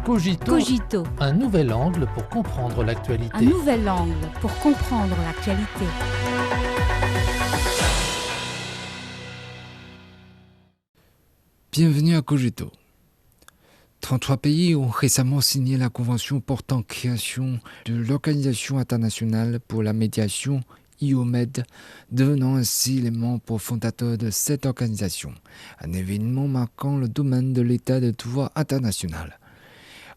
Cogito, Cogito, un nouvel angle pour comprendre l'actualité. un nouvel angle pour comprendre l'actualité. Bienvenue à Cogito. 33 pays ont récemment signé la convention portant création de l'Organisation internationale pour la médiation IOMED, devenant ainsi les membres fondateurs de cette organisation, un événement marquant le domaine de l'état de droit international.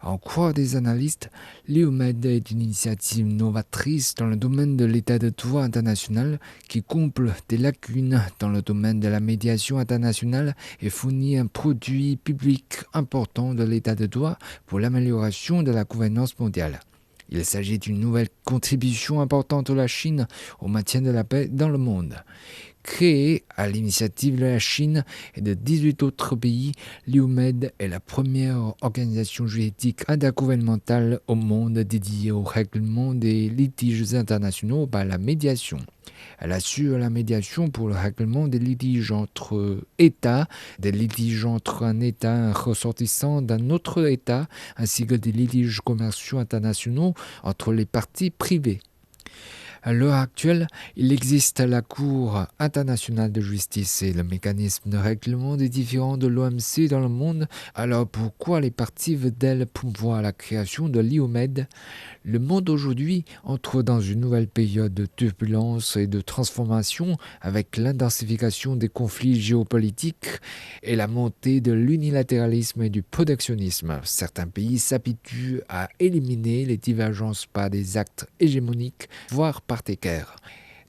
À en croire des analystes, l'IOMED est une initiative novatrice dans le domaine de l'état de droit international qui comble des lacunes dans le domaine de la médiation internationale et fournit un produit public important de l'état de droit pour l'amélioration de la gouvernance mondiale. Il s'agit d'une nouvelle contribution importante de la Chine au maintien de la paix dans le monde. Créée à l'initiative de la Chine et de 18 autres pays, l'IOMED est la première organisation juridique intergouvernementale au monde dédiée au règlement des litiges internationaux par la médiation. Elle assure la médiation pour le règlement des litiges entre États, des litiges entre un État et un ressortissant d'un autre État, ainsi que des litiges commerciaux internationaux entre les parties privées. À l'heure actuelle, il existe la Cour internationale de justice et le mécanisme de règlement des différends de l'OMC dans le monde. Alors pourquoi les parties veulent-elles promouvoir la création de l'IOMED ? Le monde aujourd'hui entre dans une nouvelle période de turbulence et de transformation avec l'intensification des conflits géopolitiques et la montée de l'unilatéralisme et du protectionnisme. Certains pays s'habituent à éliminer les divergences par des actes hégémoniques, voire par des guerres.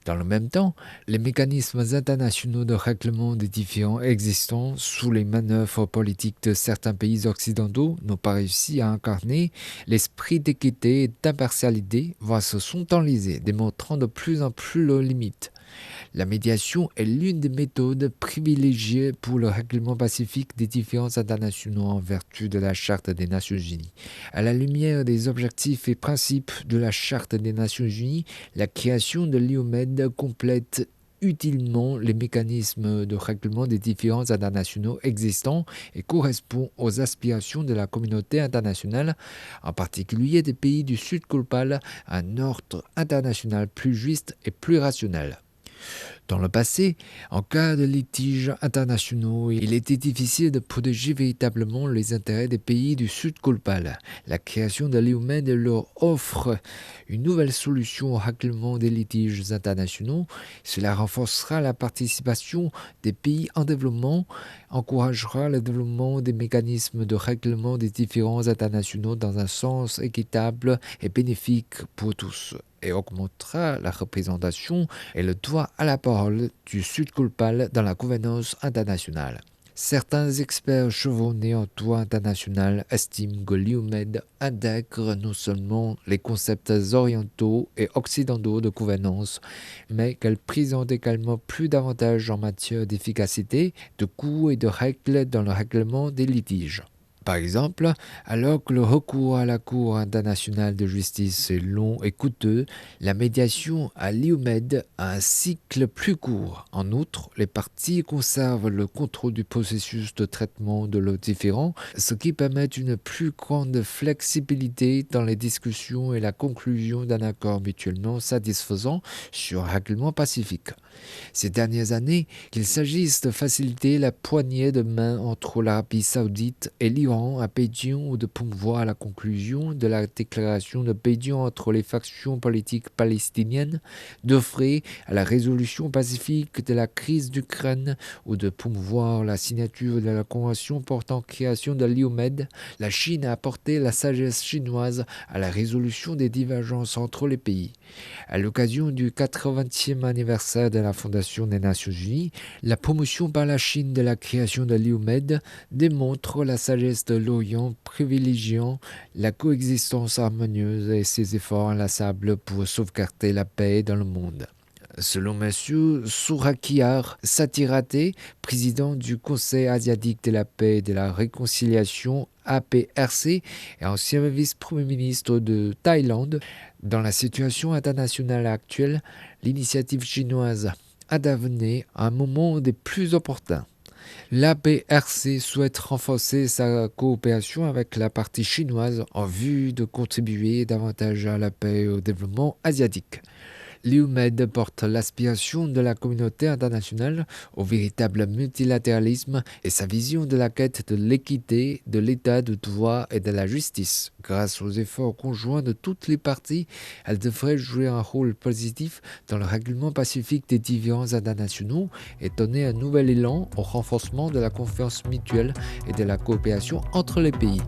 Dans le même temps, les mécanismes internationaux de règlement des différends existants sous les manœuvres politiques de certains pays occidentaux n'ont pas réussi à incarner l'esprit d'équité et d'impartialité, voire se sont enlisés, démontrant de plus en plus leurs limites. La médiation est l'une des méthodes privilégiées pour le règlement pacifique des différends internationaux en vertu de la Charte des Nations Unies. À la lumière des objectifs et principes de la Charte des Nations Unies, la création de l'IOMED complète utilement les mécanismes de règlement des différends internationaux existants et correspond aux aspirations de la communauté internationale, en particulier des pays du Sud global, à un ordre international plus juste et plus rationnel. Dans le passé, en cas de litiges internationaux, il était difficile de protéger véritablement les intérêts des pays du Sud global. La création de l'IOMED leur offre une nouvelle solution au règlement des litiges internationaux. Cela renforcera la participation des pays en développement, encouragera le développement des mécanismes de règlement des différends internationaux dans un sens équitable et bénéfique pour tous, et augmentera la représentation et le droit à la parole du Sud global dans la gouvernance internationale. Certains experts chevronnés en droit international estiment que l'IOMED intègre non seulement les concepts orientaux et occidentaux de gouvernance, mais qu'elle présente également plus d'avantages en matière d'efficacité, de coûts et de règles dans le règlement des litiges. Par exemple, alors que le recours à la Cour internationale de justice est long et coûteux, la médiation à l'IOMED a un cycle plus court. En outre, les parties conservent le contrôle du processus de traitement de leurs différends, ce qui permet une plus grande flexibilité dans les discussions et la conclusion d'un accord mutuellement satisfaisant sur un règlement pacifique. Ces dernières années, qu'il s'agisse de faciliter la poignée de main entre l'Arabie saoudite et l'Iran à Pékin ou de promouvoir la conclusion de la déclaration de Pékin entre les factions politiques palestiniennes, d'œuvrer à la résolution pacifique de la crise d'Ukraine ou de promouvoir la signature de la convention portant création de l'IOMED, la Chine a apporté la sagesse chinoise à la résolution des divergences entre les pays. À l'occasion du 80e anniversaire de la Fondation des Nations Unies, la promotion par la Chine de la création de l'IOMED démontre la sagesse de l'Orient privilégiant la coexistence harmonieuse et ses efforts inlassables pour sauvegarder la paix dans le monde. Selon M. Surakiart Sathirathai, président du Conseil asiatique de la paix et de la réconciliation APRC et ancien vice-premier ministre de Thaïlande, dans la situation internationale actuelle, l'initiative chinoise intervenait à un moment des plus opportuns. La PRC souhaite renforcer sa coopération avec la partie chinoise en vue de contribuer davantage à la paix et au développement asiatique. L'UMED porte l'aspiration de la communauté internationale au véritable multilatéralisme et sa vision de la quête de l'équité, de l'état de droit et de la justice. Grâce aux efforts conjoints de toutes les parties, elle devrait jouer un rôle positif dans le règlement pacifique des différends internationaux et donner un nouvel élan au renforcement de la confiance mutuelle et de la coopération entre les pays.